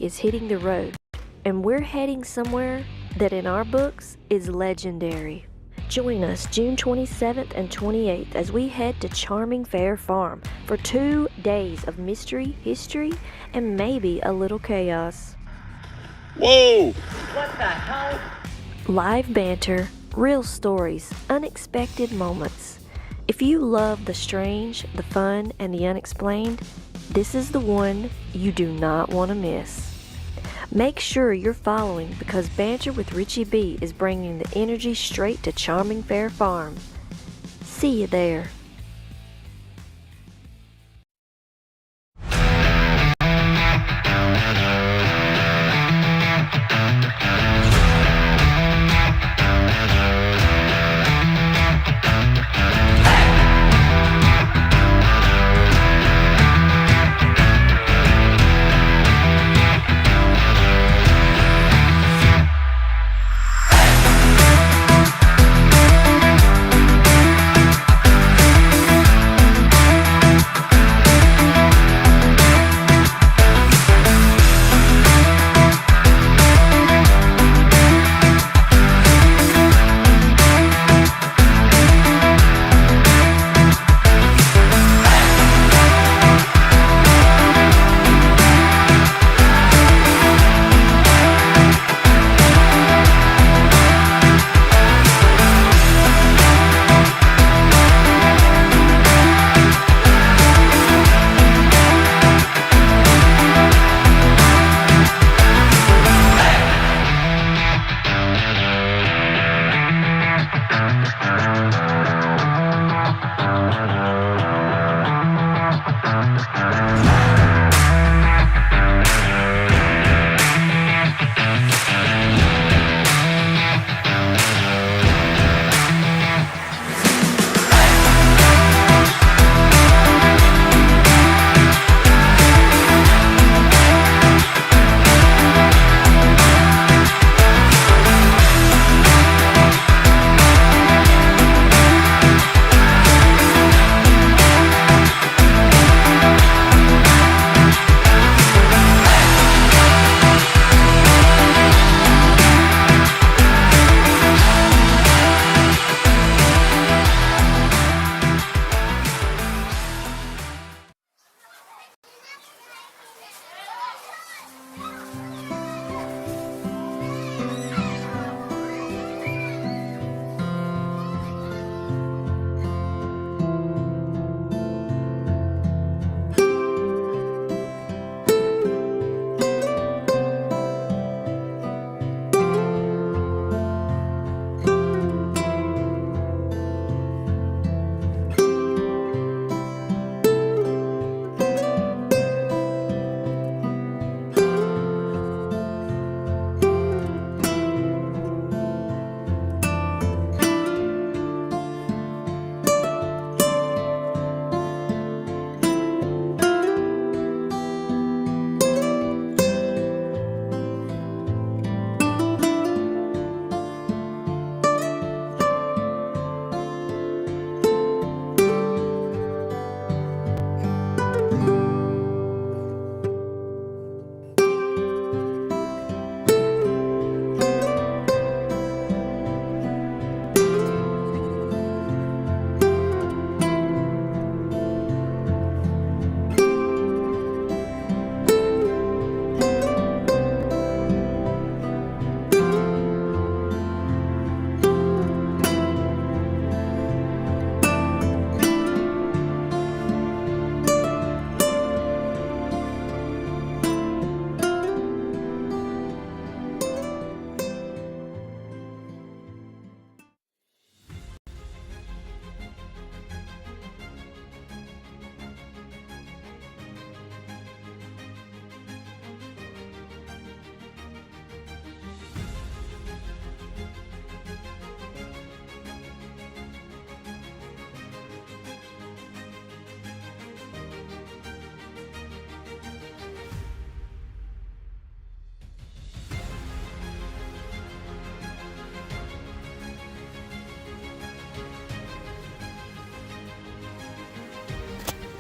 is hitting the road, and we're heading somewhere that in our books is legendary. Join us June 27th and 28th as we head to charming Fair Farm for 2 days of mystery, history, and maybe a little chaos. Whoa! What the hell? Live banter, real stories, unexpected moments. If you love the strange, the fun, and the unexplained, this is the one you do not want to miss. Make sure you're following because Banter with Richie B is bringing the energy straight to charming Fair Farm. See you there.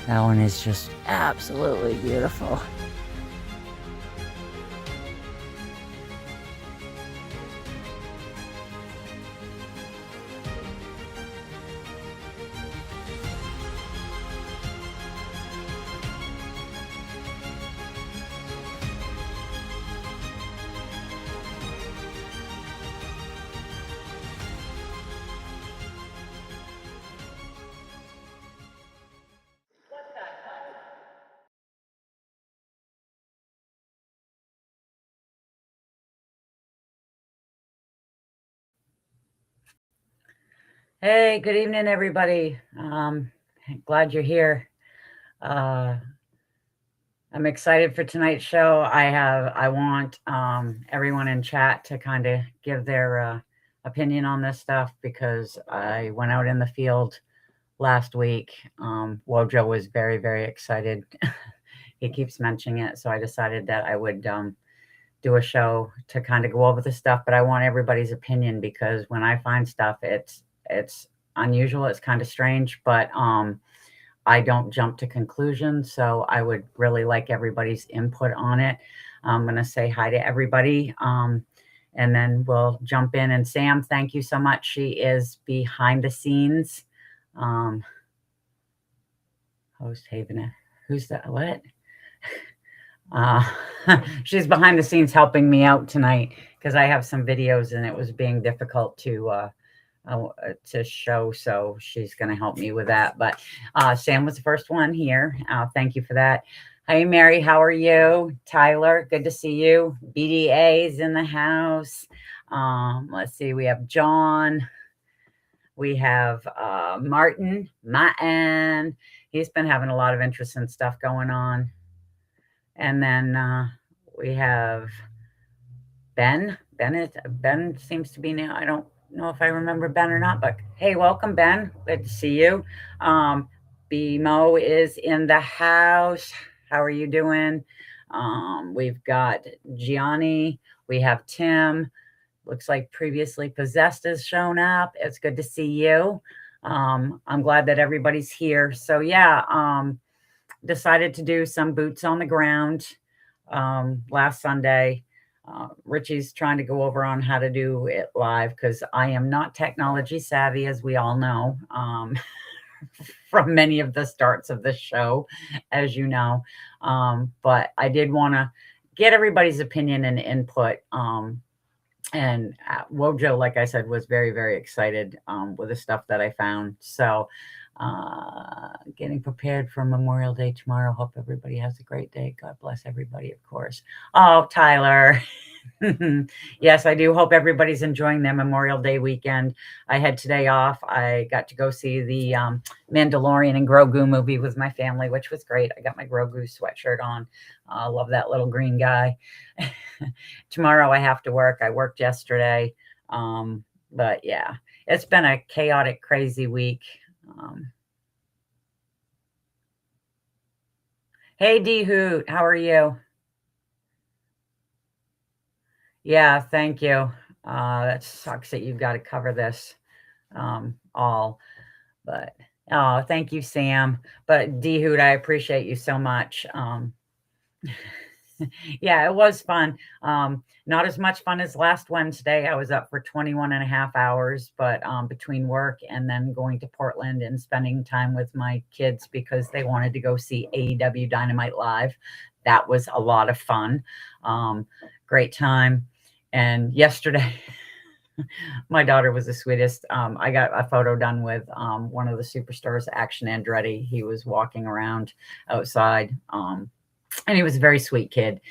That one is just absolutely beautiful. Hey, good evening, everybody. Glad you're here. Uh, I'm excited for tonight's show. I want everyone in chat to kind of give their opinion on this stuff because I went out in the field last week. Wojo was very, very excited. He keeps mentioning it, so I decided that I would do a show to kind of go over the stuff. But I want everybody's opinion because when I find stuff, it's unusual. It's kind of strange, but I don't jump to conclusions. So I would really like everybody's input on it. I'm going to say hi to everybody. And then we'll jump in. And Sam, thank you so much. She is behind the scenes. Um, Host Haven. Who's that? What? Uh, she's behind the scenes helping me out tonight because I have some videos and it was being difficult to show. So she's going to help me with that. But Sam was the first one here. Thank you for that. Hey, Mary, how are you? Tyler, good to see you. BDA's in the house. Let's see, we have John. We have Martin. He's been having a lot of interesting stuff going on. And then we have Ben. Ben seems to be new. I don't know if I remember Ben or not, but hey, welcome, Ben. Good to see you. BMO is in the house. How are you doing? We've got Gianni. We have Tim. Looks like previously possessed has shown up. It's good to see you. I'm glad that everybody's here. So yeah, decided to do some boots on the ground last Sunday. Richie's trying to go over on how to do it live because I am not technology savvy, as we all know, from many of the starts of the show, as you know. But I did want to get everybody's opinion and input. And Wojo, like I said, was very, very excited with the stuff that I found. So getting prepared for Memorial Day tomorrow. Hope everybody has a great day. God bless everybody, of course. Oh, Tyler. Yes, I do hope everybody's enjoying their Memorial Day weekend. I had today off. I got to go see the Mandalorian and Grogu movie with my family, which was great. I got my Grogu sweatshirt on. I love that little green guy. Tomorrow I have to work. I worked yesterday. But yeah, it's been a chaotic, crazy week. Hey, D Hoot, how are you? Yeah, thank you. That sucks that you've got to cover this all, but oh, thank you, Sam. But D Hoot, I appreciate you so much. Yeah, it was fun. Not as much fun as last Wednesday. I was up for 21 and a half hours, but between work and then going to Portland and spending time with my kids because they wanted to go see AEW Dynamite live. That was a lot of fun. Great time. And yesterday, my daughter was the sweetest. I got a photo done with one of the superstars, Action Andretti. He was walking around outside. And he was a very sweet kid.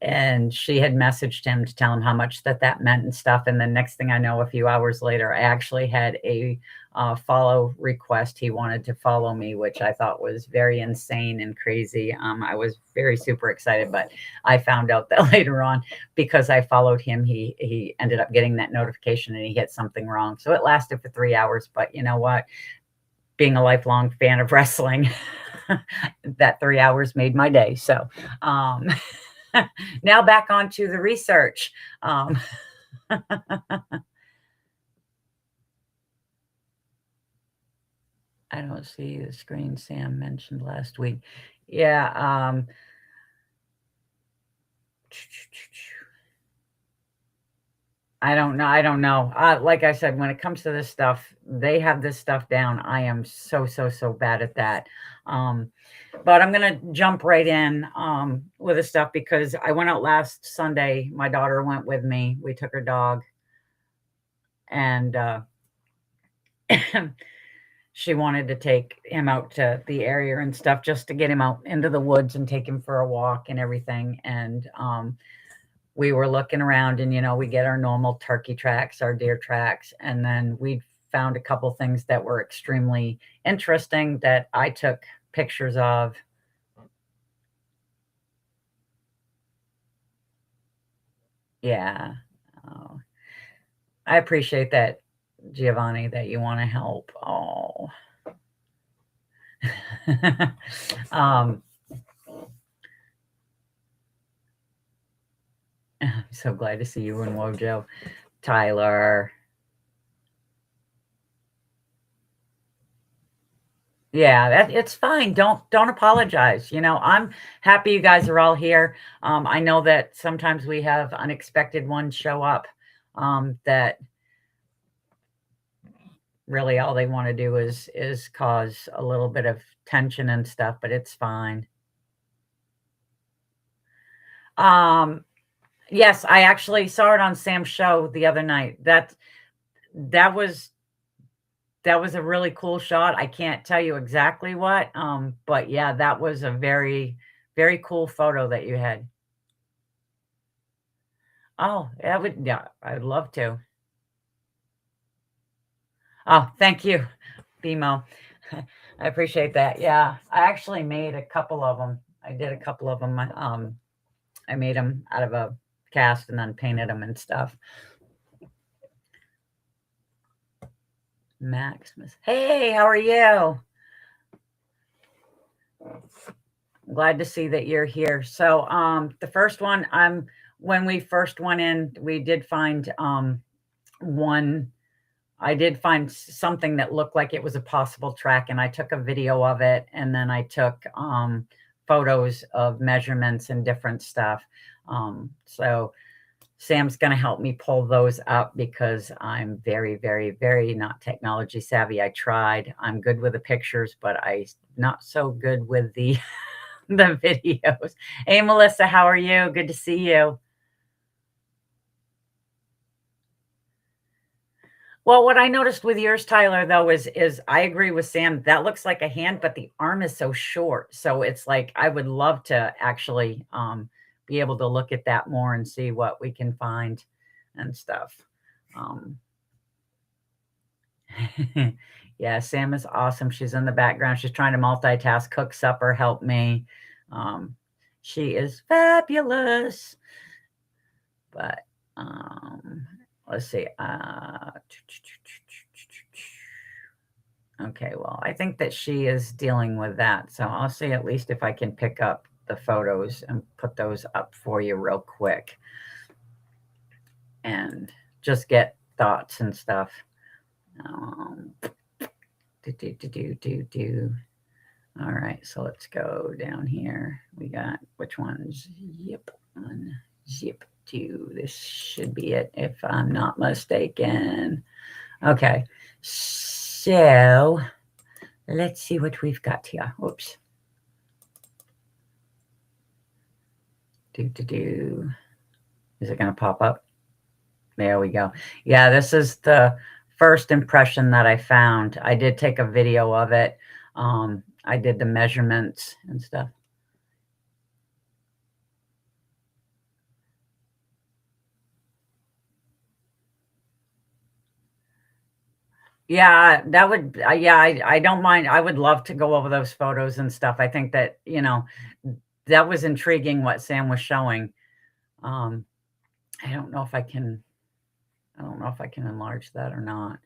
And she had messaged him to tell him how much that meant and stuff. And then next thing I know, a few hours later, I actually had a follow request. He wanted to follow me, which I thought was very insane and crazy. I was very super excited, but I found out that later on, because I followed him, he ended up getting that notification and he hit something wrong. So it lasted for 3 hours. But you know what? Being a lifelong fan of wrestling, that 3 hours made my day. So now back on to the research. I don't see the screen Sam mentioned last week. Yeah. I don't know. I don't know. Like I said, when it comes to this stuff, they have this stuff down. I am so bad at that. But I'm going to jump right in with the stuff because I went out last Sunday. My daughter went with me. We took her dog. And she wanted to take him out to the area and stuff just to get him out into the woods and take him for a walk and everything. And we were looking around and, we get our normal turkey tracks, our deer tracks. And then we found a couple things that were extremely interesting that I took pictures of. Yeah. Oh, I appreciate that, Giovanni, that you want to help. Oh. um, I'm so glad to see you in Wojo. Tyler. Yeah, it's fine. Don't apologize. I'm happy you guys are all here. I know that sometimes we have unexpected ones show up that really all they want to do is cause a little bit of tension and stuff, but it's fine. Yes, I actually saw it on Sam's show the other night. That was a really cool shot. I can't tell you exactly what, but yeah, that was a very, very cool photo that you had. Oh, yeah, I'd love to. Oh, thank you, BMO. I appreciate that. Yeah, I actually made a couple of them. I did a couple of them. I made them out of a cast and then painted them and stuff. Maximus. Hey, how are you? I'm glad to see that you're here. So the first one, when we first went in, we did find one. I did find something that looked like it was a possible track, and I took a video of it, and then I took photos of measurements and different stuff. So Sam's going to help me pull those up because I'm very, very, very not technology savvy. I tried. I'm good with the pictures, but I'm not so good with the the videos. Hey, Melissa, how are you? Good to see you. Well, what I noticed with yours, Tyler, though, is I agree with Sam. That looks like a hand, but the arm is so short. So it's like I would love to actually be able to look at that more and see what we can find and stuff. Yeah, Sam is awesome. She's in the background. She's trying to multitask, cook supper, help me. She is fabulous. But let's see. Okay, well, I think that she is dealing with that. So I'll see at least if I can pick up the photos and put those up for you real quick. And just get thoughts and stuff. All right, so let's go down here. We got which ones? Yep, one, zip, two. This should be it if I'm not mistaken. Okay, so let's see what we've got here. Oops. Is it going to pop up? There we go. Yeah, this is the first impression that I found. I did take a video of it. I did the measurements and stuff. Yeah, that would, yeah, I don't mind. I would love to go over those photos and stuff. I think that, that was intriguing what Sam was showing. I don't know if I can enlarge that or not.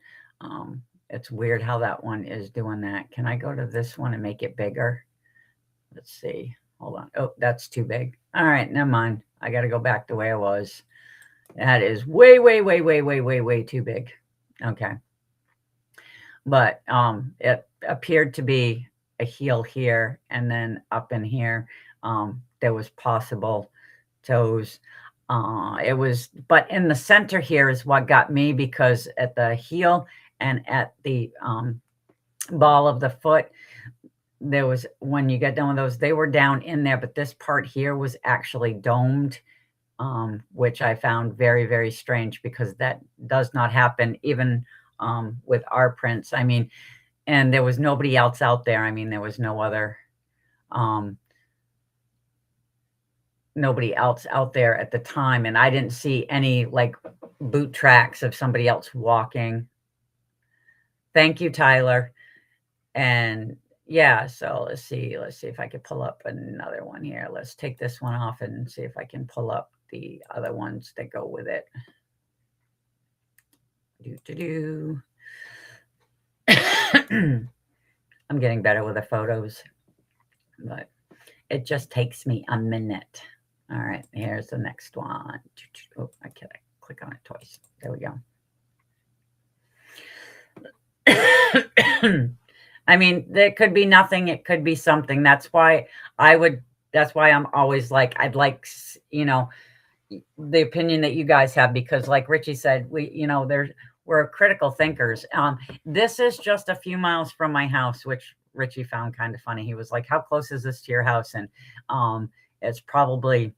It's weird how that one is doing that. Can I go to this one and make it bigger? Let's see. Hold on. Oh, that's too big. All right, never mind. I got to go back the way I was. That is way, way, way, way, way, way, way too big. Okay. But it appeared to be a heel here, and then up in here, there was possible toes. But in the center here is what got me, because at the heel and at the ball of the foot, there was, when you get done with those, they were down in there, but this part here was actually domed, which I found very, very strange, because that does not happen even with our prints. I mean, and there was nobody else out there. I mean, there was no other nobody else out there at the time, and I didn't see any like boot tracks of somebody else walking. Thank you, Tyler. And yeah, so let's see if I can pull up another one here. Let's take this one off and see if I can pull up the other ones that go with it. I'm getting better with the photos, but it just takes me a minute. All right, here's the next one. Oh, I can't click on it twice. There we go. I mean, there could be nothing. It could be something. That's why I'm always like, I'd like, the opinion that you guys have, because like Richie said, we're critical thinkers. This is just a few miles from my house, which Richie found kind of funny. He was like, how close is this to your house? And it's probably,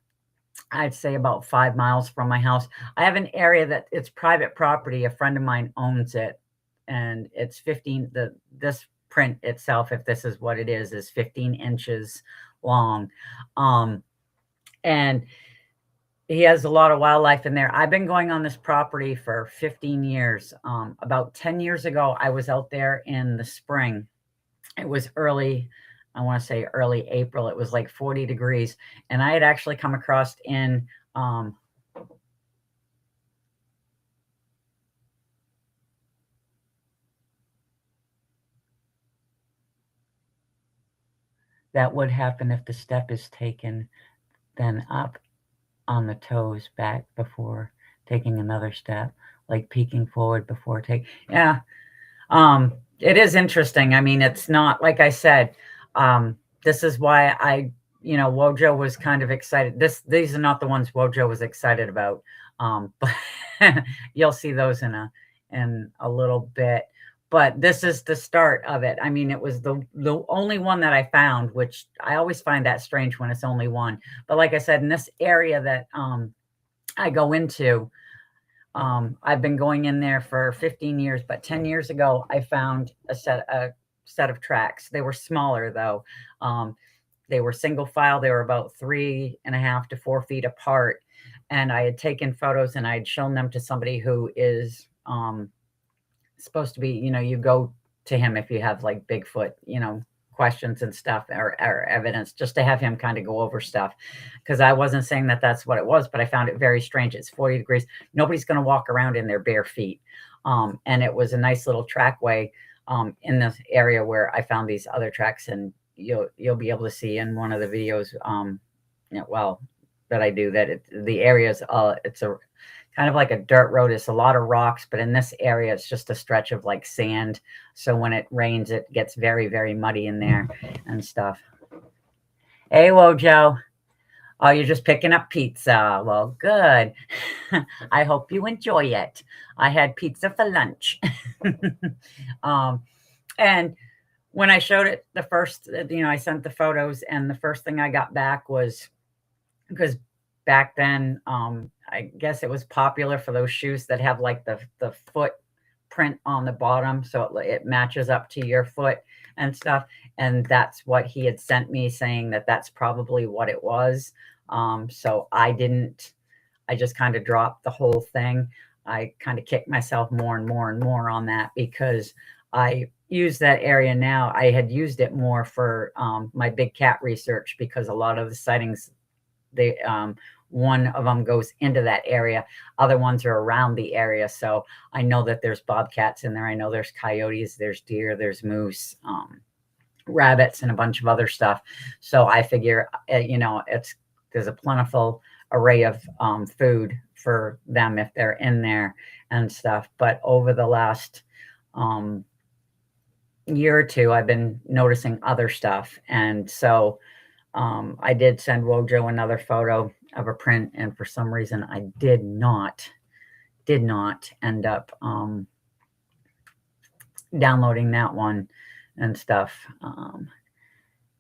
I'd say about 5 miles from my house. I have an area that it's private property. A friend of mine owns it, and it's 15. This print itself, if this is what it is 15 inches long. And he has a lot of wildlife in there. I've been going on this property for 15 years. About 10 years ago, I was out there in the spring. It was early, I want to say early April. It was like 40 degrees. And I had actually come across in that would happen if the step is taken, then up on the toes back before taking another step, like peeking forward before yeah. It is interesting. I mean, it's not, like I said, this is why Wojo was kind of excited. These are not the ones Wojo was excited about. But you'll see those in a little bit. But this is the start of it. I mean, it was the only one that I found, which I always find that strange when it's only one. But like I said, in this area that I go into, I've been going in there for 15 years, but 10 years ago, I found a set of tracks. They were smaller though. They were single file. They were about 3.5 to 4 feet apart. And I had taken photos and I had shown them to somebody who is supposed to be, you go to him if you have like Bigfoot, questions and stuff or evidence, just to have him kind of go over stuff, because I wasn't saying that that's what it was, but I found it very strange. It's 40 degrees. Nobody's going to walk around in their bare feet. And it was a nice little trackway in this area where I found these other tracks, and you'll be able to see in one of the videos that I do that the areas it's a kind of like a dirt road. It's a lot of rocks, but in this area, it's just a stretch of like sand. So when it rains, it gets very, very muddy in there and stuff. Hey, Wojo. Oh, you're just picking up pizza. Well, good. I hope you enjoy it. I had pizza for lunch. And when I showed it the first, I sent the photos, and the first thing I got back was, because back then, I guess it was popular for those shoes that have like the foot print on the bottom, so it matches up to your foot and stuff. And that's what he had sent me, saying that that's probably what it was. So I just kind of dropped the whole thing. I kind of kicked myself more and more and more on that, because I use that area now. I had used it more for my big cat research, because a lot of the sightings, one of them goes into that area. Other ones are around the area. So I know that there's bobcats in there. I know there's coyotes, there's deer, there's moose, rabbits, and a bunch of other stuff. So I figure, there's a plentiful array of food for them if they're in there and stuff. But over the last year or two, I've been noticing other stuff. And so I did send Wojo another photo of a print, and for some reason I did not end up downloading that one and stuff.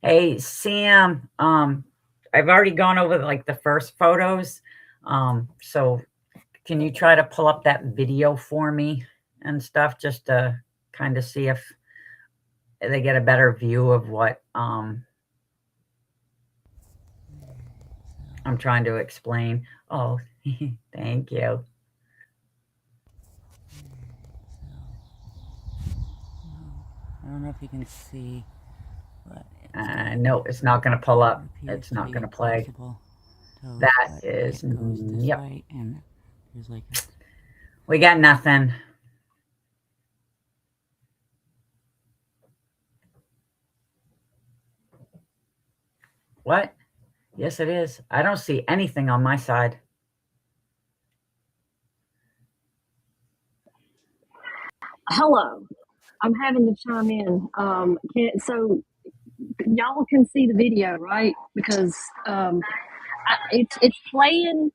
Hey, Sam, I've already gone over like the first photos. So can you try to pull up that video for me and stuff, just to kind of see if they get a better view of what I'm trying to explain. Oh, thank you. don't know if you can see, but no, it's not going to pull up. It's not going to play. That is, yep. Way, and there's like we got nothing. What? Yes, it is. I don't see anything on my side. Hello. I'm having to chime in. So y'all can see the video, right? Because it's playing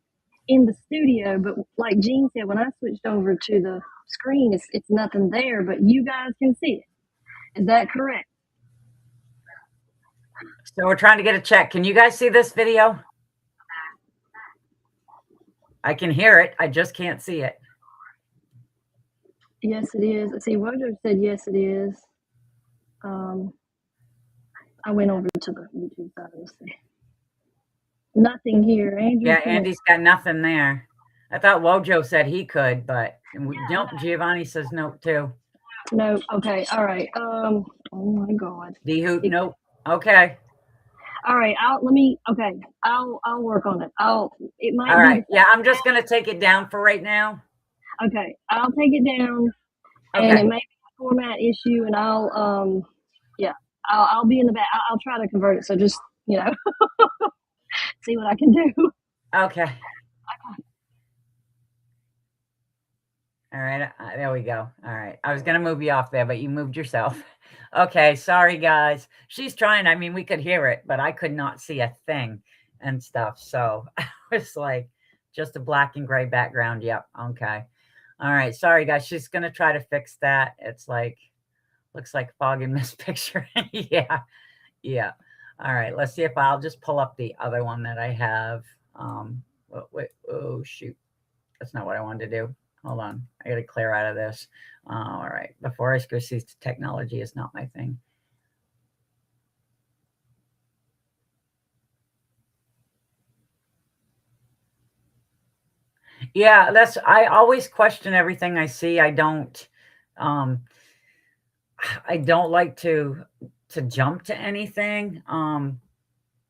in the studio, but like Jean said, when I switched over to the screen, it's nothing there, but you guys can see it. Is that correct? So we're trying to get a check. Can you guys see this video? I can hear it. I just can't see it. Yes, it is. See, Wojo said yes, it is. I went over to the YouTube side. Let's see. Nothing here. Andrew. Yeah, Andy's got nothing there. I thought Wojo said he could, but nope, Giovanni says no too. No. Okay. All right. Oh my God. D-Hoot, nope. Okay. All right. I'll work on it. It might. All right. Yeah, I'm just gonna take it down for right now. Okay. I'll take it down. Okay. And it may be a format issue, and I'll be in the back. I'll try to convert it. So just see what I can do. Okay. All right. There we go. All right. I was going to move you off there, but you moved yourself. Okay. Sorry, guys. She's trying. I mean, we could hear it, but I could not see a thing and stuff. So I was like, just a black and gray background. Yep. Okay. All right. Sorry, guys. She's going to try to fix that. It's like, looks like fog and mist picture. Yeah. Yeah. All right. Let's see if I'll just pull up the other one that I have. Wait. Oh, shoot. That's not what I wanted to do. Hold on. I got to clear out of this. All right. Before I go see technology is not my thing. Yeah, I always question everything I see. I don't like to jump to anything.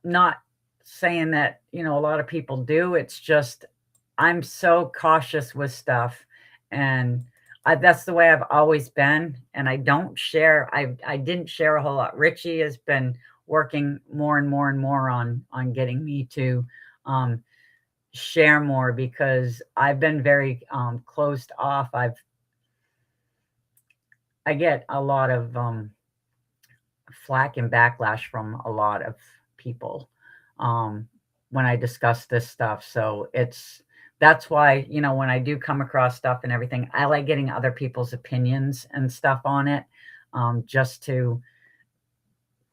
Not saying that, a lot of people do. It's just, I'm so cautious with stuff, and that's the way I've always been. And I don't share. I didn't share a whole lot. Richie has been working more and more and more on getting me to share more, because I've been very closed off. I get a lot of flack and backlash from a lot of people when I discuss this stuff. So that's why, when I do come across stuff and everything, I like getting other people's opinions and stuff on it, just to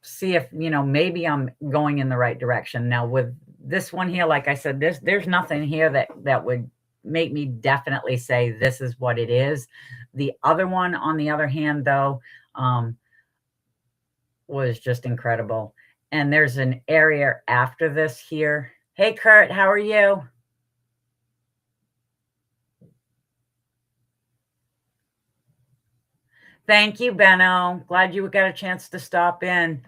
see if, maybe I'm going in the right direction. Now with this one here, like I said, there's nothing here that would make me definitely say this is what it is. The other one, on the other hand, though, was just incredible. And there's an area after this here. Hey, Kurt, how are you? Thank you, Benno. Glad you got a chance to stop in.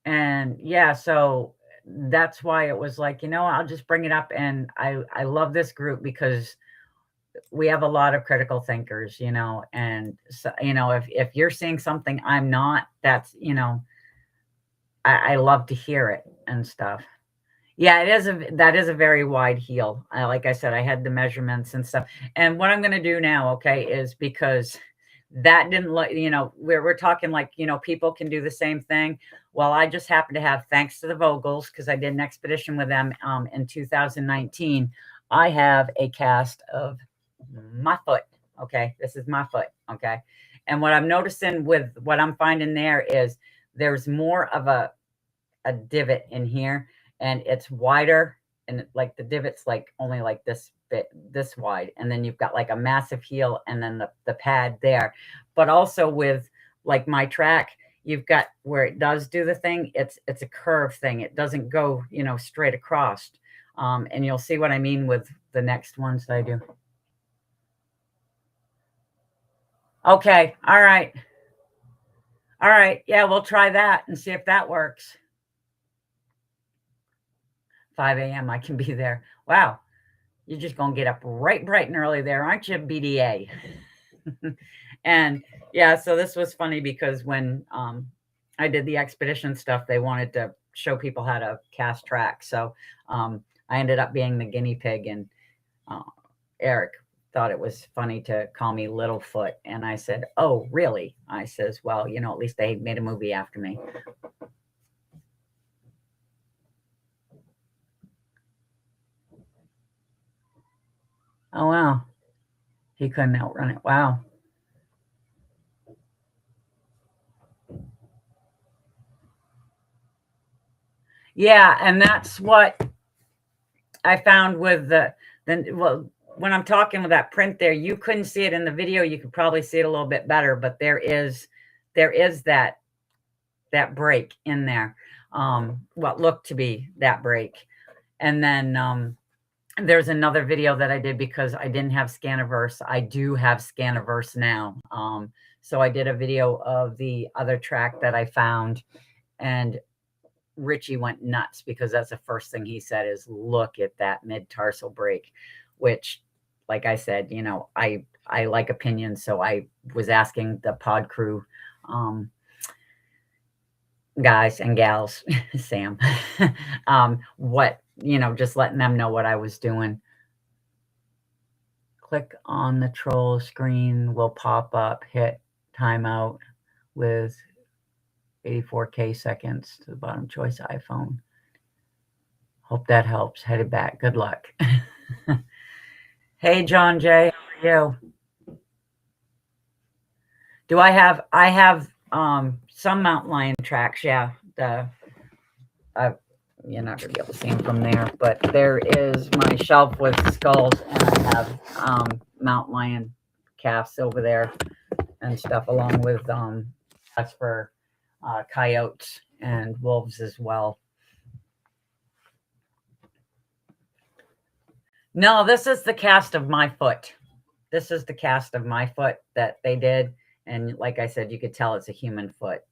And yeah, so that's why it was like, I'll just bring it up. And I love this group because we have a lot of critical thinkers, and so, if you're seeing something I'm not, that's, I love to hear it and stuff. Yeah, that is a very wide heel. Like I said, I had the measurements and stuff. And what I'm going to do now, okay, is because that didn't look, we're talking like, people can do the same thing. Well, I just happen to have, thanks to the Vogels, because I did an expedition with them in 2019, I have a cast of my foot. Okay. This is my foot. Okay. And what I'm noticing with what I'm finding there is there's more of a divot in here, and it's wider, and like the divot's like only like this bit, this wide. And then you've got like a massive heel, and then the pad there. But also with like my track, you've got where it does do the thing. It's a curved thing. It doesn't go, straight across. And you'll see what I mean with the next ones that I do. Okay. All right. All right. Yeah, we'll try that and see if that works. 5 a.m. I can be there. Wow. You're just going to get up right bright and early there, aren't you, BDA? And yeah, so this was funny because when I did the expedition stuff, they wanted to show people how to cast tracks. So I ended up being the guinea pig, and Eric thought it was funny to call me Littlefoot. And I said, oh, really? I says, well, you know, at least they made a movie after me. Oh, wow. He couldn't outrun it. Wow. Yeah, and that's what I found with well, when I'm talking with that print there, you couldn't see it in the video. You could probably see it a little bit better, but there is that break in there. What looked to be that break. And then there's another video that I did because I didn't have Scaniverse. I do have Scaniverse now. So I did a video of the other track that I found, and Richie went nuts because that's the first thing he said is, look at that mid-tarsal break, which, like I said, you know, I like opinions. So I was asking the pod crew, guys and gals, Sam, what, you know, just letting them know what I was doing. Click on the troll screen will pop up, hit timeout with 84K seconds to the bottom choice iPhone. Hope that helps. Headed back. Good luck. Hey, John J. How are you? Do I have some mountain lion tracks? Yeah. You're not gonna be able to see them from there, but there is my shelf with skulls, and I have mountain lion calves over there and stuff, along with that's for coyotes and wolves as well. No, this is the cast of my foot. This is the cast of my foot that they did. And like I said, you could tell it's a human foot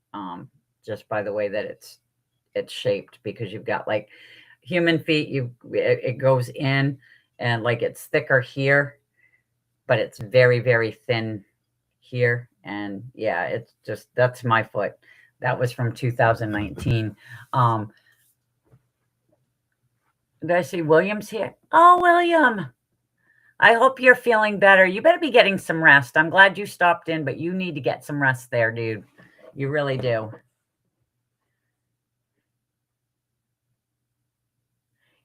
just by the way that it's shaped, because you've got like human feet, it goes in and like it's thicker here, but it's very, very thin here. And yeah, it's just, that's my foot. That was from 2019. Did I see William's here? Oh, William, I hope you're feeling better. You better be getting some rest. I'm glad you stopped in, but you need to get some rest there, dude. You really do.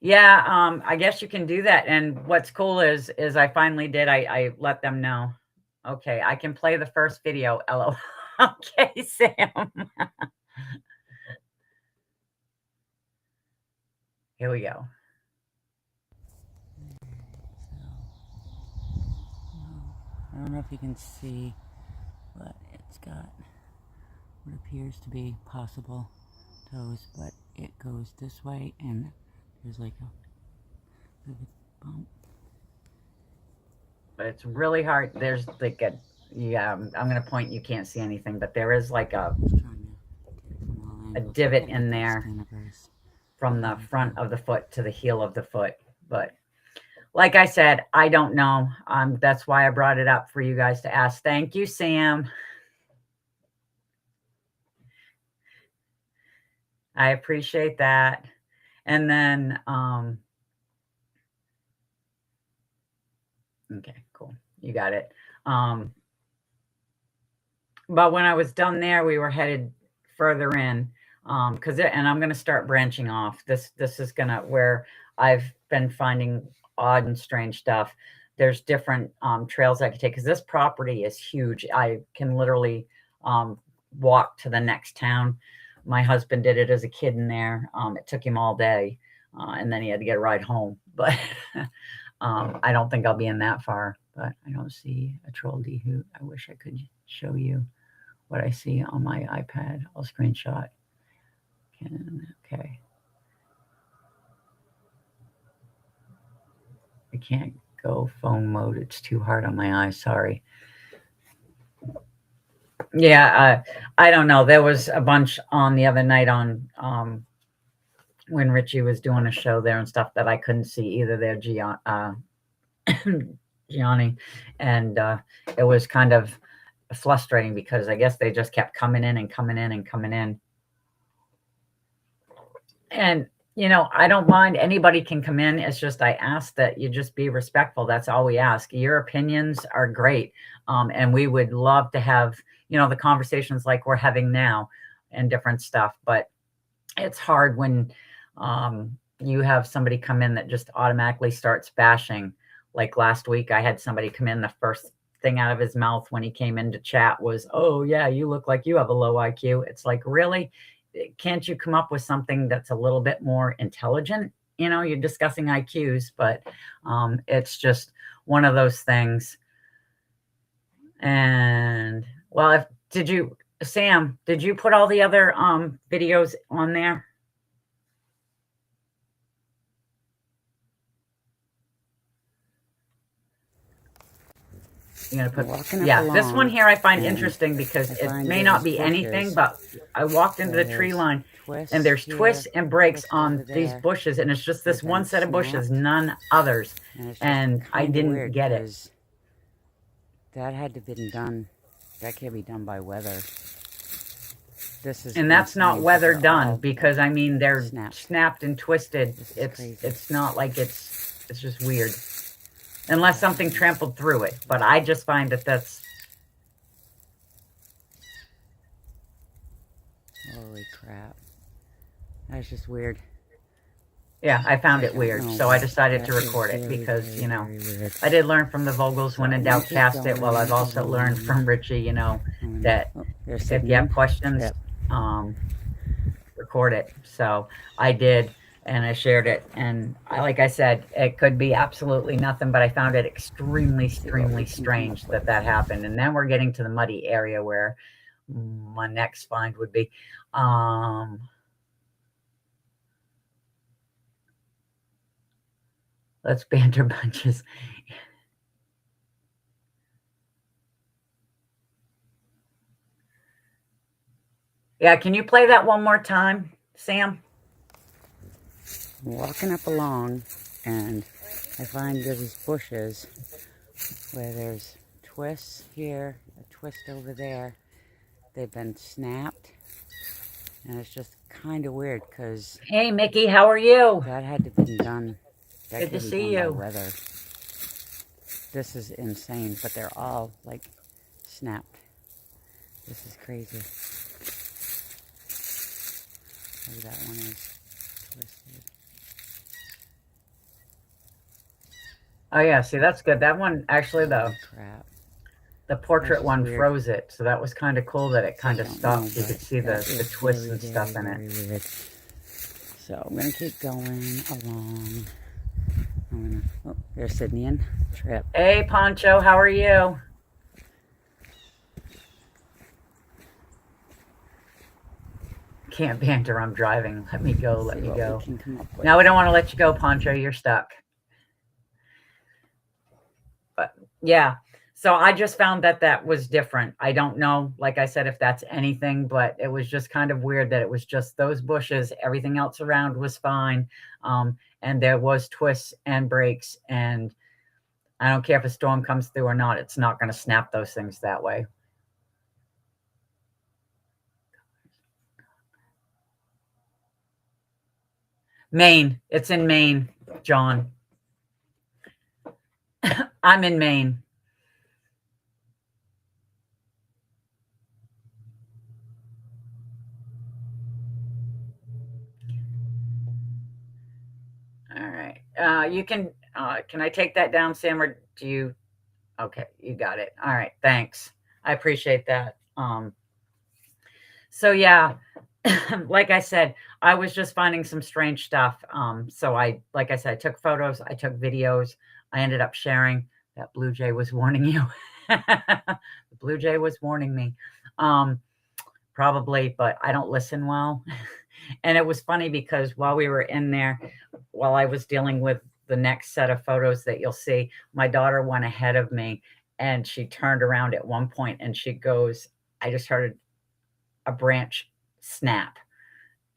Yeah, I guess you can do that. And what's cool is I finally did. I let them know. Okay, I can play the first video. LOL. Okay, Sam. Here we go. I don't know if you can see, but it's got what appears to be possible toes, but it goes this way, and there's like a bump. But it's really hard. There's like yeah, I'm going to point. You can't see anything, but there is like a divot in there from the front of the foot to the heel of the foot. But like I said, I don't know. That's why I brought it up for you guys to ask. Thank you, Sam. I appreciate that. And then, okay, cool. You got it. But when I was done there, we were headed further in, and I'm going to start branching off. This is going to where I've been finding odd and strange stuff. There's different trails I could take because this property is huge. I can literally walk to the next town. My husband did it as a kid in there. It took him all day, and then he had to get a ride home. But I don't think I'll be in that far. But I don't see a troll dehoot. I wish I could show you what I see on my iPad. I'll screenshot. Okay. I can't go phone mode. It's too hard on my eyes. Sorry. Yeah, I don't know. There was a bunch on the other night on when Richie was doing a show there and stuff that I couldn't see either there, Gianni. And it was kind of frustrating because I guess they just kept coming in and coming in and coming in. And, I don't mind. Anybody can come in. It's just I ask that you just be respectful. That's all we ask. Your opinions are great. And we would love to have, the conversations like we're having now and different stuff. But it's hard when you have somebody come in that just automatically starts bashing. Like last week, I had somebody come in. The first thing out of his mouth when he came in to chat was, "Oh, yeah, you look like you have a low IQ." It's like, really? Can't you come up with something that's a little bit more intelligent? You're discussing IQs, but it's just one of those things. And well, Sam, did you put all the other videos on there? You're gonna put, yeah, this one here I find interesting because it may not be anything, but I walked into the tree line and there's twists and breaks on these bushes, and it's just this one set of bushes, none others, and I didn't get it. That had to have been done. That can't be done by weather. And that's not weather done, because I mean they're snapped and twisted. It's not like it's just weird. Unless something trampled through it. But I just find that that's... Holy crap. That's just weird. Yeah, I found it weird. So I decided to record it because, I did learn from the Vogels, when in doubt, cast it. Well, I've also learned from Richie, that if you have questions, record it. So I did. And I shared it, and like I said, it could be absolutely nothing, but I found it extremely, extremely strange that happened. And then we're getting to the muddy area where my next find would be. Let's banter bunches. Yeah, can you play that one more time, Sam? I'm walking up along, and I find these bushes where there's twists here, a twist over there. They've been snapped, and it's just kind of weird because... Hey, Mickey, how are you? That had to have been done. That Good to see you. Weather. This is insane, but they're all, like, snapped. This is crazy. Maybe that one is twisted. Oh yeah, see, that's good. That one actually, the portrait one weird. Froze it, so that was kind of cool that it kind of stopped. You could see the twists and stuff in it. Weird. So I'm gonna keep going along. Oh, there's Sydney and Trip. Hey, Poncho, how are you? Can't banter. I'm driving. Let me go. Let me go. No, we don't want to let you go, Poncho. You're stuck. But yeah, so I just found that was different. I don't know, like I said, if that's anything, but it was just kind of weird that it was just those bushes. Everything else around was fine. And there was twists and breaks, and I don't care if a storm comes through or not. It's not going to snap those things that way. Maine. It's in Maine, John. I'm in Maine. All right. You can I take that down, Sam, or do you? Okay, you got it. All right. Thanks. I appreciate that. So yeah, like I said, I was just finding some strange stuff. So like I said, I took photos, I took videos. I ended up sharing. That blue jay was warning you. The blue jay was warning me. Probably, but I don't listen well. And it was funny because while we were in there, while I was dealing with the next set of photos that you'll see, my daughter went ahead of me, and she turned around at one point and she goes, I just heard a branch snap,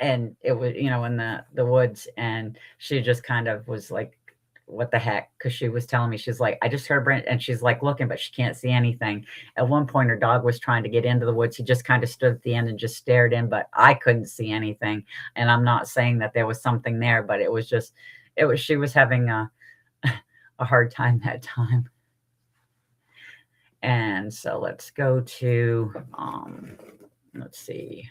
and it was, you know, in the woods, and she just kind of was like, what the heck? Because she was telling me, she's like, I just heard Brent, and she's like looking, but she can't see anything. At one point, her dog was trying to get into the woods. He just kind of stood at the end and just stared in, but I couldn't see anything. And I'm not saying that there was something there, but it was just, she was having a hard time that time. And so let's go to, let's see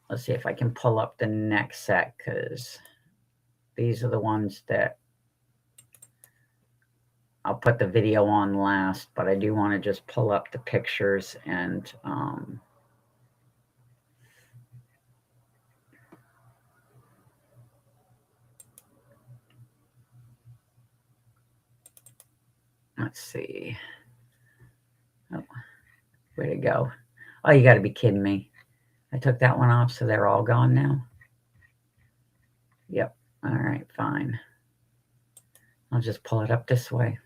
if I can pull up the next set, because these are the ones that I'll put the video on last, but I do want to just pull up the pictures and let's see. Oh, way to go. Oh, you got to be kidding me. I took that one off, so they're all gone now. Yep. All right, fine. I'll just pull it up this way.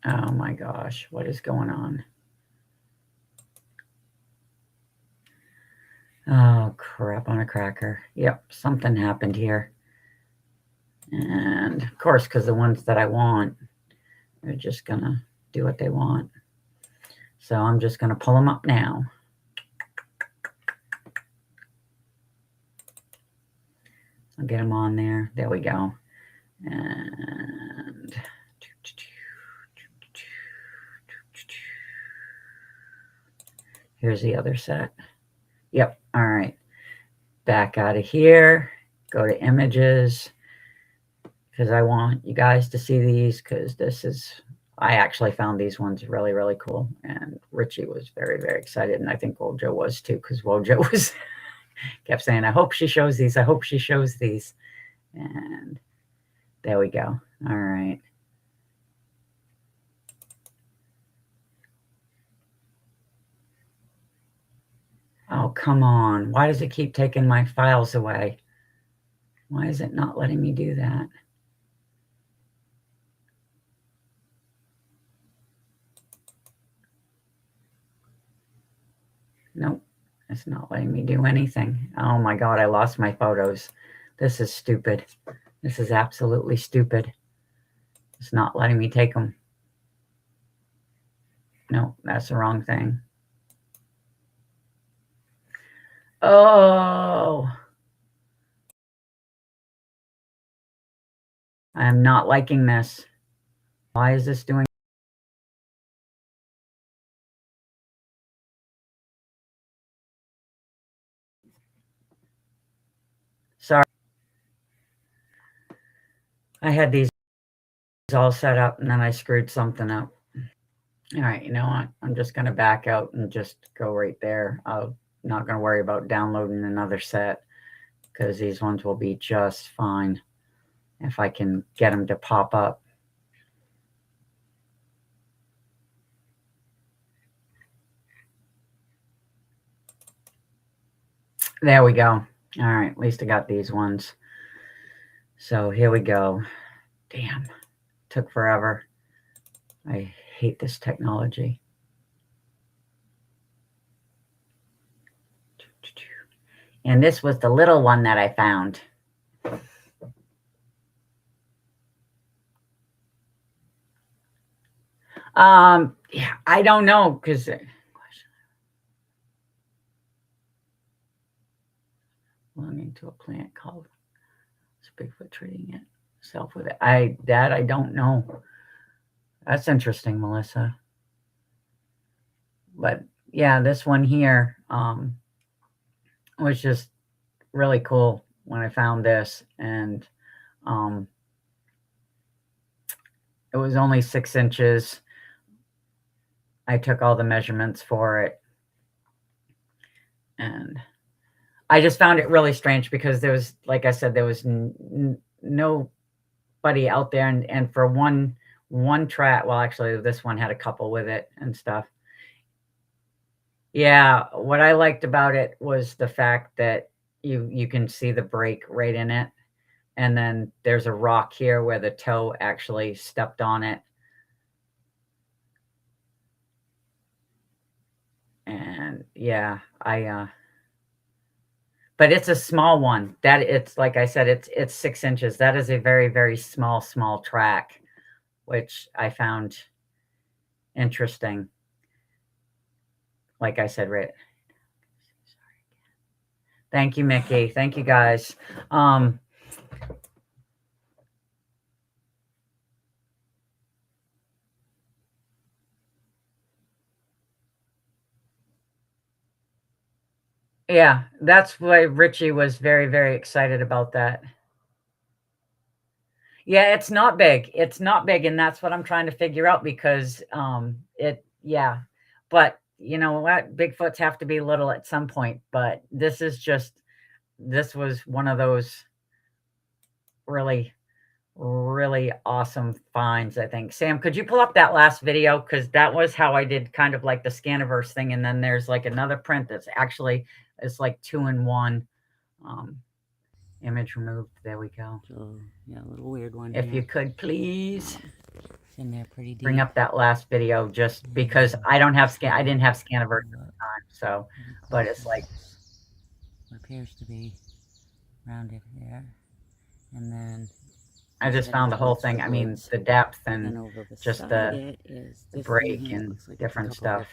Oh my gosh, what is going on? Oh, crap on a cracker. Yep, something happened here. And of course, because the ones that I want, they're just going to do what they want. So I'm just going to pull them up now. I'll get them on there. There we go. And here's the other set. Yep. All right. Back out of here. Go to images, because I want you guys to see these, because this is, I actually found these ones really, really cool. And Richie was very, very excited. And I think Wojo was too, because Wojo was kept saying, I hope she shows these. I hope she shows these. And there we go. All right. Oh, come on. Why does it keep taking my files away? Why is it not letting me do that? Nope. It's not letting me do anything. Oh my God, I lost my photos. This is stupid. This is absolutely stupid. It's not letting me take them. No, that's the wrong thing. Oh. I am not liking this. Why is this doing? Sorry. I had these all set up and then I screwed something up. All right, you know what? I'm just going to back out and just go right there. I'm not going to worry about downloading another set, because these ones will be just fine if I can get them to pop up. There we go. All right, at least I got these ones. So here we go. Damn, took forever. I hate this technology. And this was the little one that I found. Yeah, I don't know, because belonging to a plant called Bigfoot treating itself with it. I don't know. That's interesting, Melissa. But yeah, this one here was just really cool when I found this, and it was only 6 inches. I took all the measurements for it, and I just found it really strange, because there was, like I said, there was nobody out there, and for one trap, well, actually this one had a couple with it and stuff. Yeah, what I liked about it was the fact that you can see the break right in it, and then there's a rock here where the toe actually stepped on it. And yeah, but it's a small one. That it's like I said, it's 6 inches. That is a very, very small track, which I found interesting. Like I said, right. Thank you, Mickey. Thank you, guys. Yeah, that's why Richie was very, very excited about that. Yeah, it's not big. It's not big, and that's what I'm trying to figure out because yeah. But you know what? Bigfoots have to be little at some point, but this was one of those really really awesome finds, I think. Sam, could you pull up that last video? Because that was how I did kind of like the Scaniverse thing. And then there's like another print that's actually, it's like 2-in-1. Image removed. There we go. So, yeah, a little weird one If here. you could please It's in there pretty deep. bring up that last video, just because I didn't have Scaniverse at the time. So, but it's like, what appears to be rounded here. And then I just found the whole thing. I mean, the depth then and over just the break and different stuff.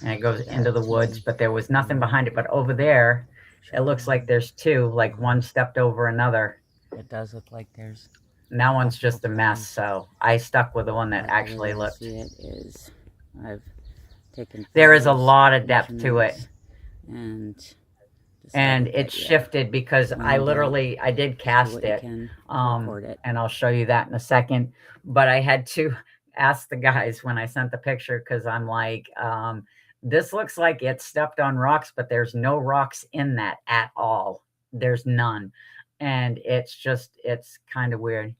And it goes into the woods, but there was nothing behind it. But over there, it looks like there's two, like one stepped over another. It does look like there's. And that one's just a mess. So I stuck with the one that actually looked. It is. I've taken. There is a lot of depth to it. And it shifted because I did cast it. And I'll show you that in a second. But I had to ask the guys when I sent the picture, because I'm like, this looks like it stepped on rocks, but there's no rocks in that at all. There's none. And it's kind of weird.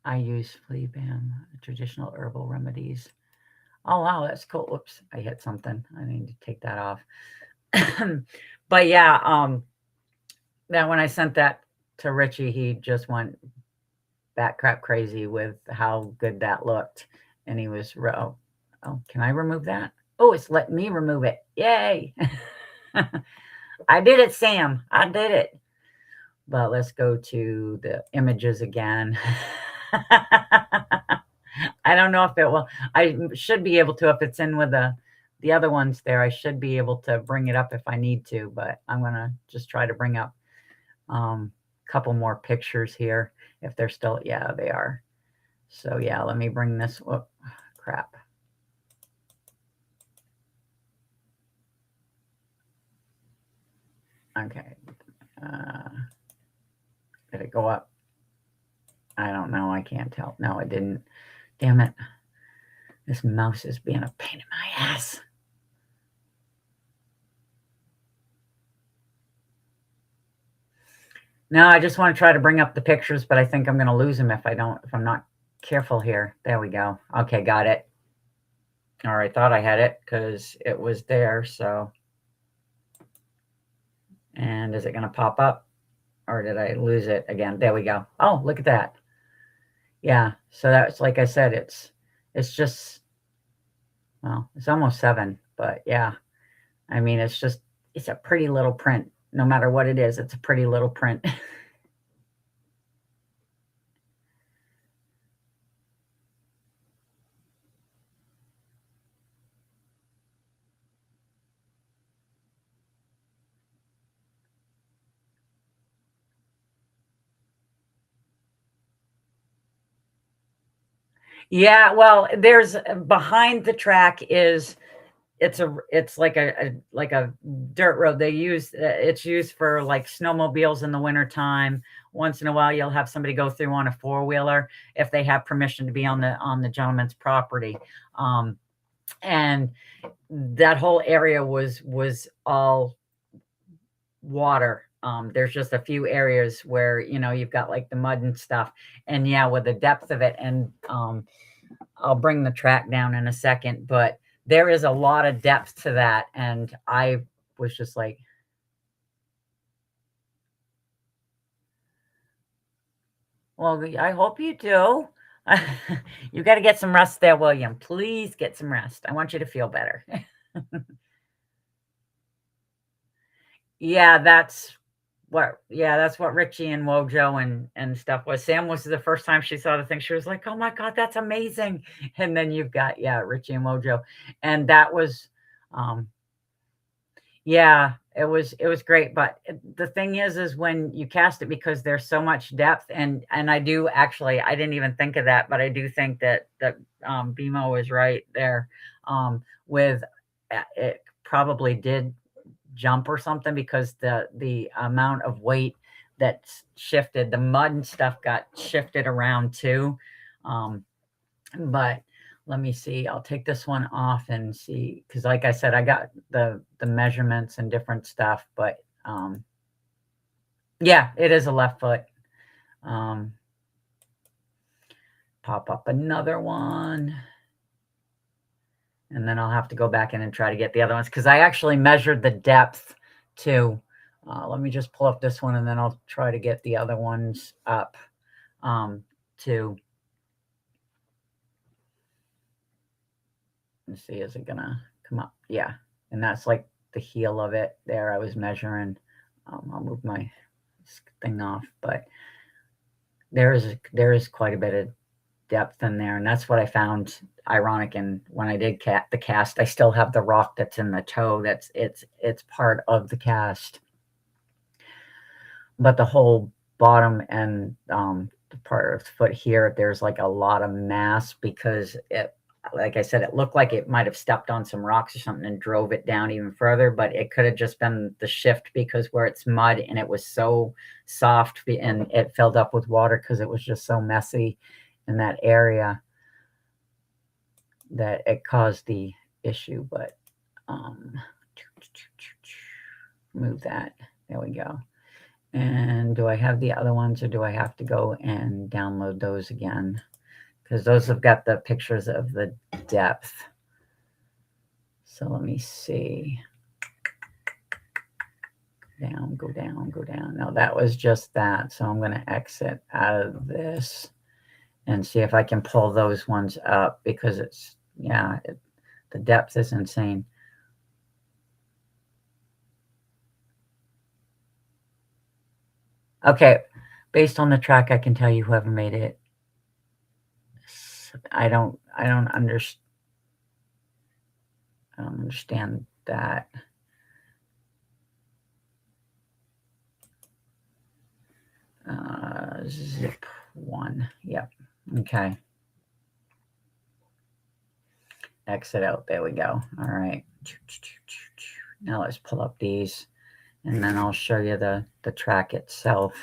I use flea balm, traditional herbal remedies. Oh, wow, that's cool. Whoops, I hit something. I need to take that off. But yeah, now when I sent that to Richie, he just went bat crap crazy with how good that looked. And he was, oh, can I remove that? Oh, it's letting me remove it. Yay. I did it, Sam. I did it. But let's go to the images again. I don't know if it will. I should be able to, if it's in with the other ones there, I should be able to bring it up if I need to, but I'm going to just try to bring up a couple more pictures here if they're still, yeah, they are. So yeah, let me bring this, oh, crap. Okay. Did it go up? I don't know. I can't tell. No, it didn't. Damn it. This mouse is being a pain in my ass. Now I just want to try to bring up the pictures, but I think I'm going to lose them if I'm not careful here. There we go. Okay, got it. All right, thought I had it because it was there. So, and is it going to pop up, or did I lose it again? There we go. Oh, look at that. Yeah, so that's, like I said, it's just, well, it's almost 7, but yeah, I mean, it's a pretty little print. No matter what it is, it's a pretty little print. Yeah, well, there's behind the track is, it's like a dirt road. They use, it's used for like snowmobiles in the wintertime. Once in a while, you'll have somebody go through on a 4-wheeler if they have permission to be on the gentleman's property. And that whole area was all water. There's just a few areas where, you've got like the mud and stuff. And yeah, with the depth of it, and I'll bring the track down in a second, but there is a lot of depth to that. And I was just like, well, I hope you do. You got to get some rest there, William. Please get some rest. I want you to feel better. Yeah, that's what Richie and Wojo and stuff was. Sam was the first time she saw the thing. She was like, "Oh my God, that's amazing." And then you've got, Richie and Wojo. And that was, it was great. But the thing is when you cast it, because there's so much depth, and I do actually, I didn't even think of that, but I do think that BMO is right there, with it probably did jump or something, because the amount of weight that shifted, the mud and stuff got shifted around too. But let me see, I'll take this one off and see, because like I said, I got the measurements and different stuff, but yeah, it is a left foot. Pop up another one, and then I'll have to go back in and try to get the other ones, because I actually measured the depth too. Let me just pull up this one, and then I'll try to get the other ones up too. Let's see, is it gonna come up? Yeah, and that's like the heel of it there. I was measuring. I'll move my thing off, but there is quite a bit of depth in there, and that's what I found ironic. And when I did the cast, I still have the rock that's in the toe. It's part of the cast, but the whole bottom and the part of the foot here, there's like a lot of mass, because it, like I said, it looked like it might have stepped on some rocks or something and drove it down even further, but it could have just been the shift, because where it's mud and it was so soft and it filled up with water because it was just so messy in that area, that it caused the issue. But move that. There we go. And do I have the other ones, or do I have to go and download those again? Because those have got the pictures of the depth. So let me see. Down, go down, go down. No, that was just that. So I'm going to exit out of this and see if I can pull those ones up, because it's, the depth is insane. Okay, based on the track, I can tell you whoever made it. I don't understand that. Zip one. Yep. Okay. Exit out. There we go. All right. Now let's pull up these, and then I'll show you the track itself.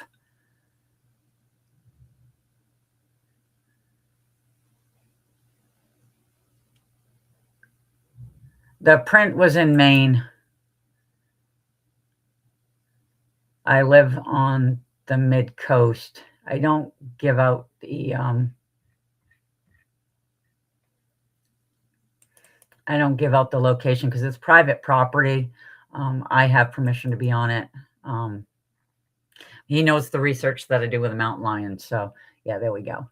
The print was in Maine. I live on the mid coast. I don't give out the location, because it's private property. I have permission to be on it. He knows the research that I do with a mountain lion. So yeah, there we go.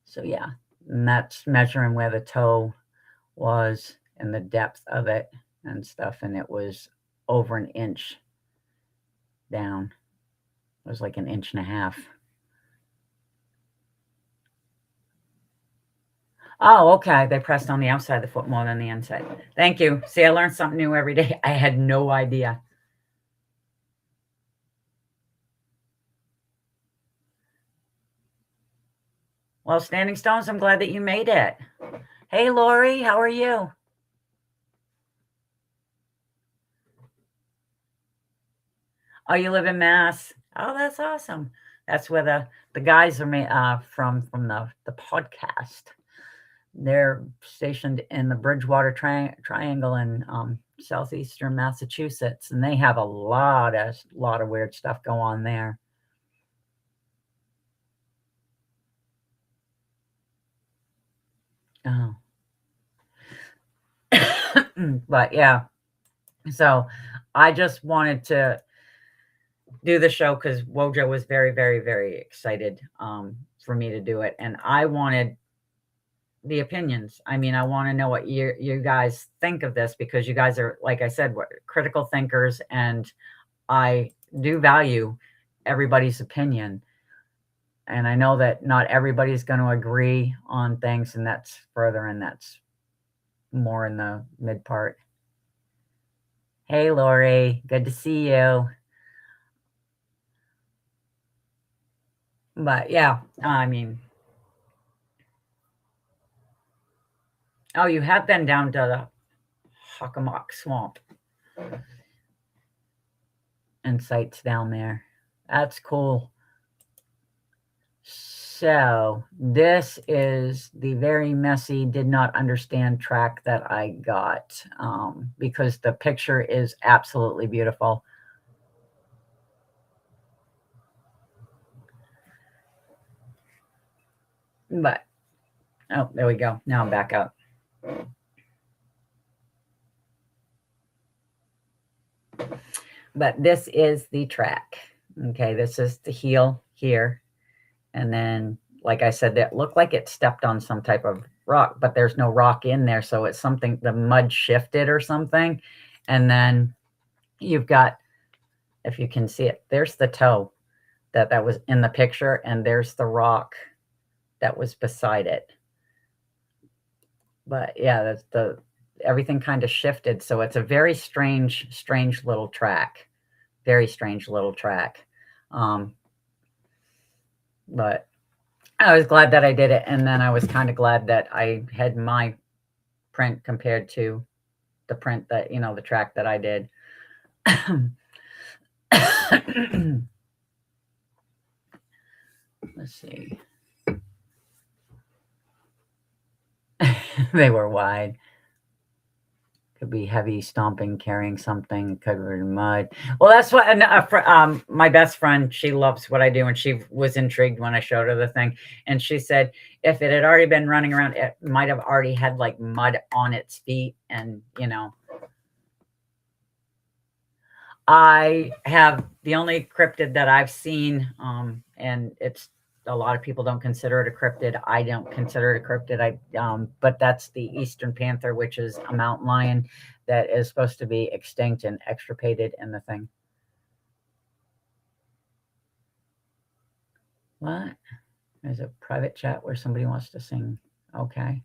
So yeah, and that's measuring where the toe was and the depth of it and stuff, and it was over an inch down. It was like an inch and a half. Oh, okay. They pressed on the outside of the foot more than the inside. Thank you. See, I learned something new every day. I had no idea. Well, Standing Stones, I'm glad that you made it. Hey, Lori, how are you? Oh, you live in Mass. Oh, that's awesome. That's where the guys are from the podcast. They're stationed in the Bridgewater Triangle in southeastern Massachusetts, and they have a lot of weird stuff go on there. Oh. But yeah, so I just wanted to do the show because Wojo was very, very, very excited for me to do it, and I wanted the opinions. I mean, I want to know what you guys think of this, because you guys are, like I said, critical thinkers, and I do value everybody's opinion. And I know that not everybody's going to agree on things, and that's further, and that's more in the mid part. Hey, Lori, good to see you. But yeah, I mean, oh, you have been down to the Hockomock Swamp and sites down there. That's cool. So this is the very messy, did not understand track that I got, because the picture is absolutely beautiful. But, oh, there we go. Now I'm back up. But this is the track. Okay, this is the heel here. And then, like I said, that looked like it stepped on some type of rock, but there's no rock in there. So it's something, the mud shifted or something. And then you've got, if you can see it, there's the toe that was in the picture. And there's the rock that was beside it. But yeah, that's everything kind of shifted. So it's a very strange little track. Very strange little track. But I was glad that I did it. And then I was kind of glad that I had my print compared to the print that, the track that I did. Let's see. They were wide. Could be heavy stomping, carrying something covered in mud. Well, that's what my best friend, she loves what I do, and she was intrigued when I showed her the thing. And she said if it had already been running around, it might have already had like mud on its feet. And, I have the only cryptid that I've seen, and it's, a lot of people don't consider it a cryptid. I don't consider it a cryptid. But that's the eastern panther, which is a mountain lion that is supposed to be extinct and extirpated in the thing. What? There's a private chat where somebody wants to sing. Okay.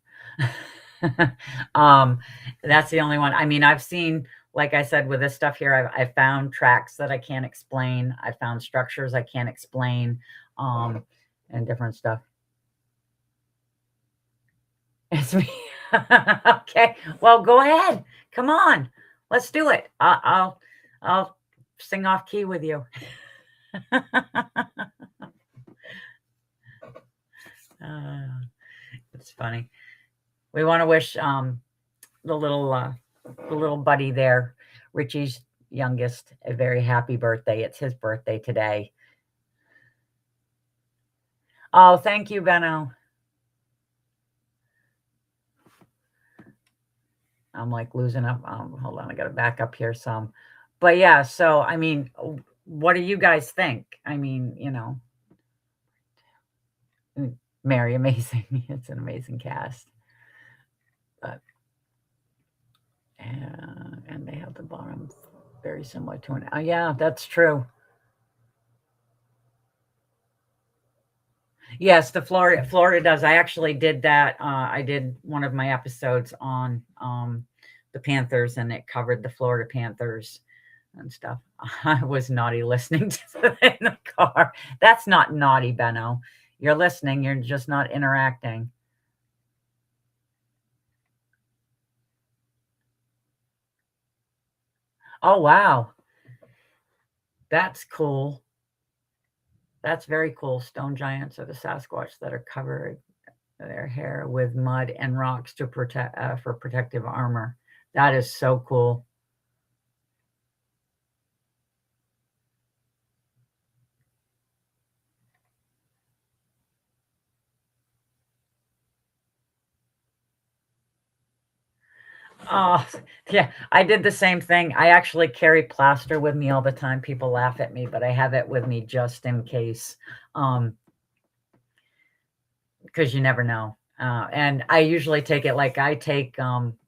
That's the only one. I mean, I've seen, like I said, with this stuff here, I've found tracks that I can't explain. I found structures I can't explain. And different stuff. It's me. Okay. Well, go ahead. Come on. Let's do it. I'll sing off key with you. It's funny. We want to wish the little buddy there, Richie's youngest, a very happy birthday. It's his birthday today. Oh, thank you, Benno. I'm like losing up. Hold on, I got to back up here some. But yeah, so I mean, what do you guys think? I mean, Mary, amazing. It's an amazing cast. But and they have the bottom very similar to an. Yeah, that's true. Yes, the Florida does. I actually did that. I did one of my episodes on the Panthers, and it covered the Florida Panthers and stuff. I was naughty listening to them in the car. That's not naughty, Benno. You're listening. You're just not interacting. Oh, wow. That's cool. That's very cool. Stone giants are the Sasquatch that are covered their hair with mud and rocks to protect for protective armor. That is so cool. Oh, yeah, I did the same thing. I actually carry plaster with me all the time. People laugh at me, but I have it with me just in case. Because you never know. And I usually take it, like I take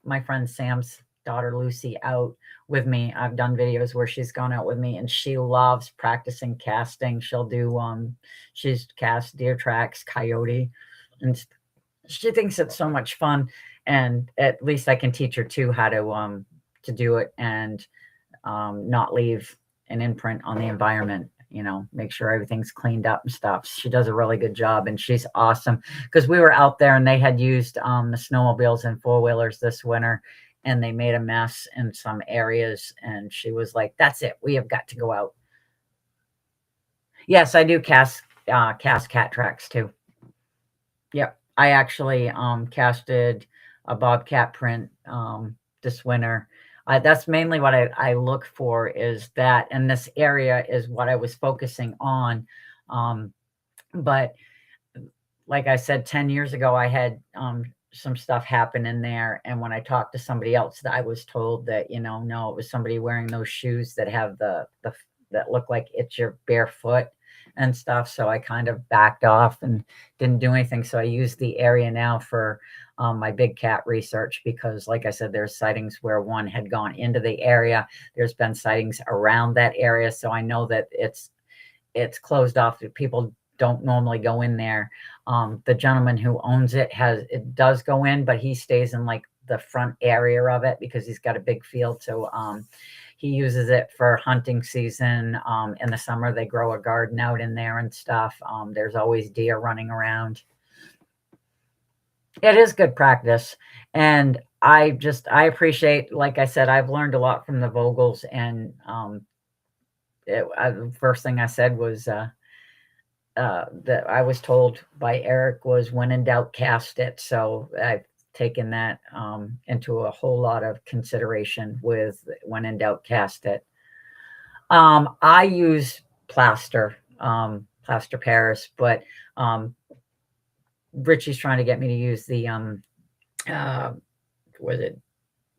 my friend Sam's daughter Lucy out with me. I've done videos where she's gone out with me, and she loves practicing casting. She'll do she's cast deer tracks, coyote, and she thinks it's so much fun. And at least I can teach her too how to do it and not leave an imprint on the environment. Make sure everything's cleaned up and stuff. She does a really good job, and she's awesome, because we were out there and they had used the snowmobiles and four-wheelers this winter, and they made a mess in some areas, and she was like, that's it, we have got to go out. Yes, I do cast cat tracks too. Yep, I actually casted a bobcat print this winter. That's mainly what I look for, is that, and this area is what I was focusing on. But like I said, 10 years ago, I had some stuff happen in there. And when I talked to somebody else, I was told that, no, it was somebody wearing those shoes that have that look like it's your bare foot and stuff. So I kind of backed off and didn't do anything. So I use the area now for my big cat research, because like I said, there's sightings where one had gone into the area. There's been sightings around that area. So I know that it's closed off. People don't normally go in there. The gentleman who owns it does go in, but he stays in like the front area of it because he's got a big field. So he uses it for hunting season. In the summer, they grow a garden out in there and stuff. There's always deer running around. It is good practice. And I appreciate, like I said, I've learned a lot from the Vogels. And the first thing I said was that I was told by Eric was, when in doubt, cast it. So I've taken that into a whole lot of consideration with when in doubt, cast it. I use plaster Paris, but Richie's trying to get me to use the was it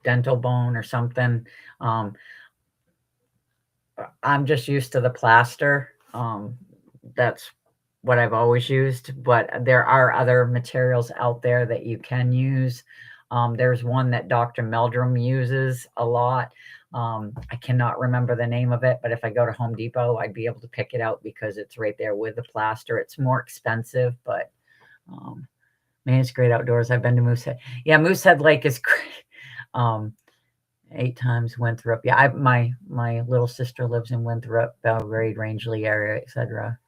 dental bone or something. I'm just used to the plaster. That's what I've always used, but there are other materials out there that you can use. There's one that Dr. Meldrum uses a lot. I cannot remember the name of it, but if I go to Home Depot, I'd be able to pick it out because it's right there with the plaster. It's more expensive, but man, it's great outdoors. I've been to Moosehead. Yeah, Moosehead Lake is great. 8 times Winthrop. Yeah, my little sister lives in Winthrop, Belgrade, Rangeley area, etc.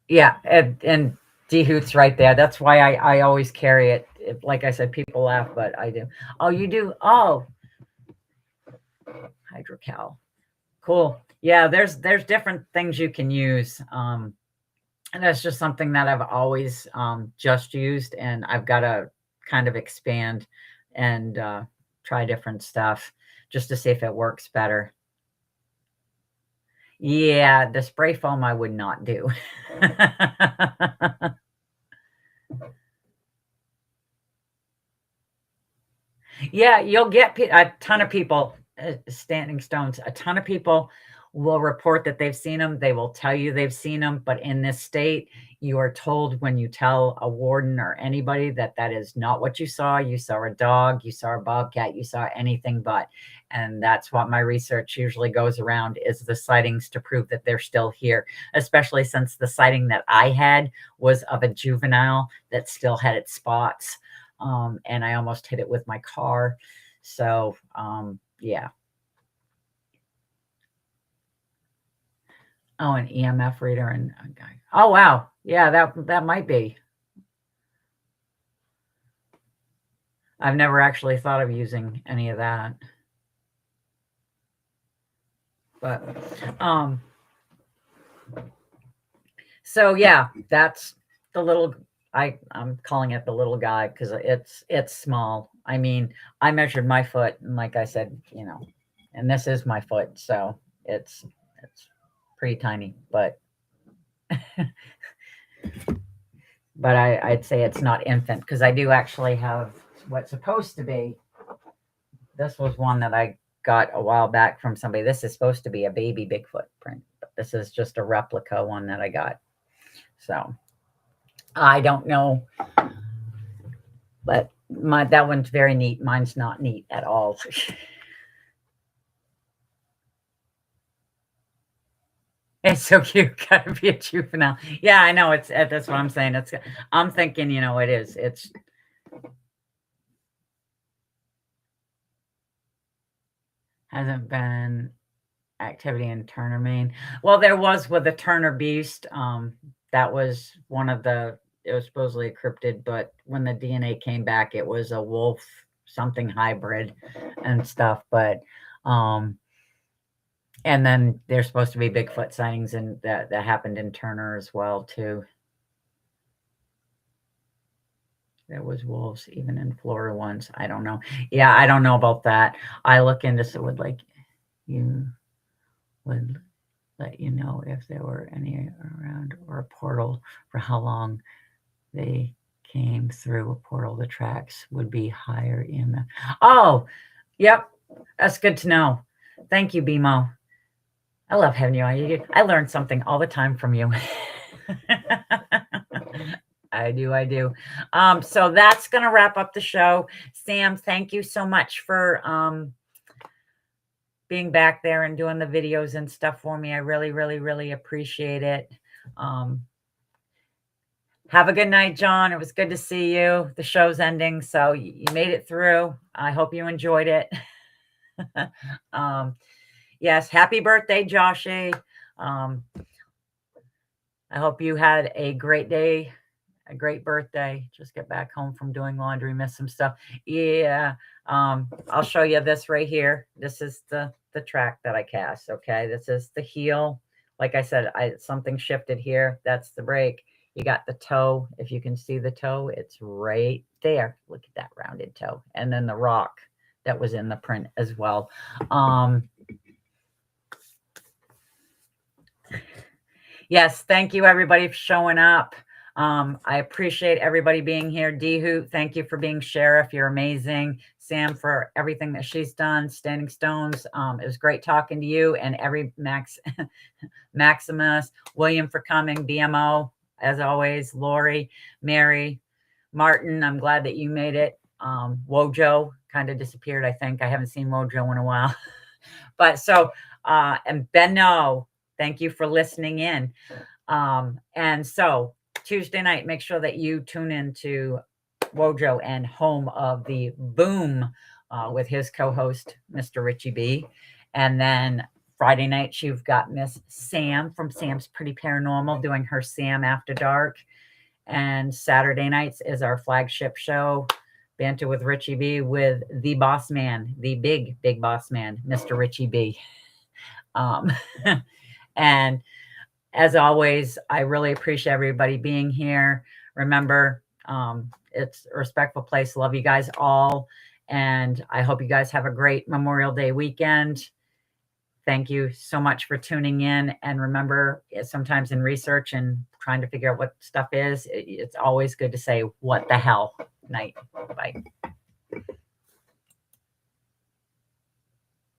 Yeah, and D-Hoot's right there. That's why I always carry it. Like I said, people laugh, but I do. Oh, you do? Oh, Hydrocal. Cool. Yeah, there's different things you can use. And that's just something that I've always just used, and I've got to kind of expand and try different stuff just to see if it works better. Yeah, the spray foam I would not do. Yeah, you'll get a ton of people, standing stones. A ton of people will report that they've seen them. They will tell you they've seen them. But in this state, you are told when you tell a warden or anybody that that is not what you saw. You saw a dog, you saw a bobcat, you saw anything but. And that's what my research usually goes around, is the sightings to prove that they're still here, especially since the sighting that I had was of a juvenile that still had its spots. And I almost hit it with my car. So, yeah. Oh, an EMF reader and oh wow, yeah, that might be. I've never actually thought of using any of that, but so yeah, that's the little. I'm calling it the little guy because it's small. I mean, I measured my foot, and like I said, and this is my foot, so it's pretty tiny, but but I'd say it's not infant, because I do actually have what's supposed to be. This was one that I got a while back from somebody. This is supposed to be a baby Bigfoot print, but this is just a replica one that I got. So I don't know, but that one's very neat. Mine's not neat at all. It's so cute. Gotta be a juvenile. Yeah, I know. That's what I'm saying. I'm thinking, it is. It's hasn't been activity in Turner, Maine. Well, there was with the Turner beast. That was it was supposedly a cryptid, but when the DNA came back, it was a wolf something hybrid and stuff. But and then there's supposed to be Bigfoot sightings, and that happened in Turner as well too. There was wolves even in Florida once. I don't know. Yeah, I don't know about that. I look into so would let you know if there were any around, or a portal for how long they came through a portal. The tracks would be higher in the. Oh, yep. That's good to know. Thank you, BMO. I love having you on. I learn something all the time from you. I do. So that's going to wrap up the show. Sam, thank you so much for being back there and doing the videos and stuff for me. I really, really, really appreciate it. Have a good night, John. It was good to see you. The show's ending, so you made it through. I hope you enjoyed it. Yes, happy birthday, Joshy. I hope you had a great day, a great birthday. Just get back home from doing laundry, miss some stuff. Yeah. I'll show you this right here. This is the track that I cast. Okay. This is the heel. Like I said, something shifted here. That's the break. You got the toe. If you can see the toe, it's right there. Look at that rounded toe. And then the rock that was in the print as well. Yes, thank you everybody for showing up. I appreciate everybody being here. D-Hoot, thank you for being sheriff. You're amazing. Sam, for everything that she's done. Standing Stones, it was great talking to you. And Maximus, William for coming, BMO, as always, Lori, Mary, Martin, I'm glad that you made it. Wojo kind of disappeared, I think. I haven't seen Wojo in a while. But so, and Benno, thank you for listening in. And so Tuesday night, make sure that you tune in to Wojo and Home of the Boom with his co-host, Mr. Richie B. And then Friday nights, you've got Miss Sam from Sam's Pretty Paranormal doing her Sam After Dark. And Saturday nights is our flagship show, Banter with Richie B, with the boss man, the big boss man, Mr. Richie B. And as always, I really appreciate everybody being here. Remember, it's a respectful place. Love you guys all. And I hope you guys have a great Memorial Day weekend. Thank you so much for tuning in. And remember, sometimes in research and trying to figure out what stuff is, it's always good to say, what the hell? Night. Bye.